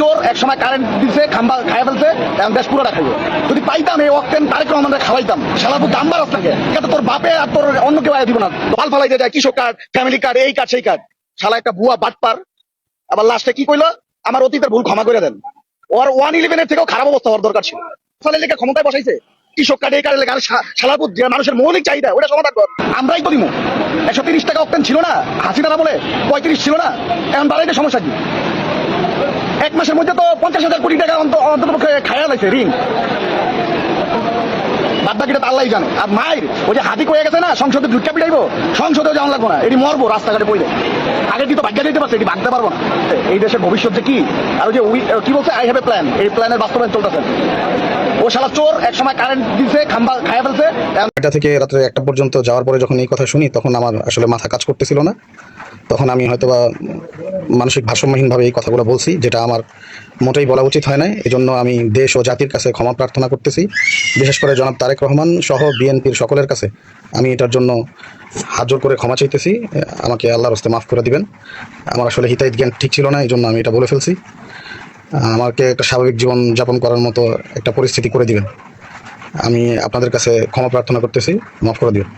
চোর এক সময় কারেন্ট দিছে, খাম্বা খাইয়া ফেলছে, এখন দেশ পুরো দেখাইব। যদি পাইতাম এই অক্টেন তারেক রহমানকে খাওয়াইতাম, শালাবু দাম বাড়াস থাকে, এটা তোর বাপে আর তোর অন্য কেউ আয়া দিব না। ফাল ফালাইতে যায় কৃষক কার্ড, ফ্যামিলি কার্ড, এই কার্ড সেই কার্ড। শালা একটা ভুয়া বাটপার। আবার লাস্টে কি কইলো, আমার অতীতের ভুল ক্ষমা করে দেন। ওর 111 থেকেও খারাপ অবস্থা হওয়ার দরকার ছিল। ফলে লেখা ক্ষমতায় বসাইছে কৃষক কার্ড, এই কার্ডে লেখা শালাবু যে মানুষের মৌলিক চাহিদা ওটা সমাধান কর। আমরাই তো দিব। 130 টাকা অক্টেন ছিল না, হাসিনা বলে 35 ছিল না, এখন বাড়াইতে সমস্যা কি? এক মাসের মধ্যে তো 50,000 কোটি টাকা অন্ততপক্ষে খায়া লাগছে ঋণ। বাদ বাকিটা তো আল্লাহই জানে। আর মায়ের ওই যে হাতি কয়ে গেছে না, সংসদে ঢুকা পিটাইবো, সংসদেও যাওয়া লাগবো না, এটি মরবো রাস্তাঘাটে পড়ে। আগে কি তো ভাগ্য দিতে পারছে, এটি ভাগতে পারবো না। এই দেশের ভবিষ্যৎ যে কি, আর ওই যে কি বলছে, আই হ্যাভ এ প্ল্যান, এই প্ল্যানের বাস্তবায়ন চলতেছে। ও শালা চোর এক সময় কারেন্ট দিছে, খাম্বা খাইয়া ফেলছে। এটা থেকে রাত্রে 1টা পর্যন্ত যাওয়ার পরে যখন এই কথা শুনি, তখন আমার আসলে মাথা কাজ করতেছিল না। তখন আমি হয়তোবা মানসিক ভারসাম্যহীনভাবে এই কথাগুলো বলছি, যেটা আমার মোটেই বলা উচিত হয় না। এই জন্য আমি দেশ ও জাতির কাছে ক্ষমা প্রার্থনা করতেছি। বিশেষ করে জনাব তারেক রহমান সহ বিএনপির সকলের কাছে আমি এটার জন্য হাত জোর করে ক্ষমা চাইতেছি। আমাকে আল্লাহর হস্তে মাফ করে দিবেন। আমার আসলে হিতাহিত জ্ঞান ঠিক ছিল না, এই জন্য আমি এটা বলে ফেলছি। আমাকে একটা স্বাভাবিক জীবন যাপন করার মতো একটা পরিস্থিতি করে দিবেন। আমি আপনাদের কাছে ক্ষমা প্রার্থনা করতেছি, মাফ করে দিবেন।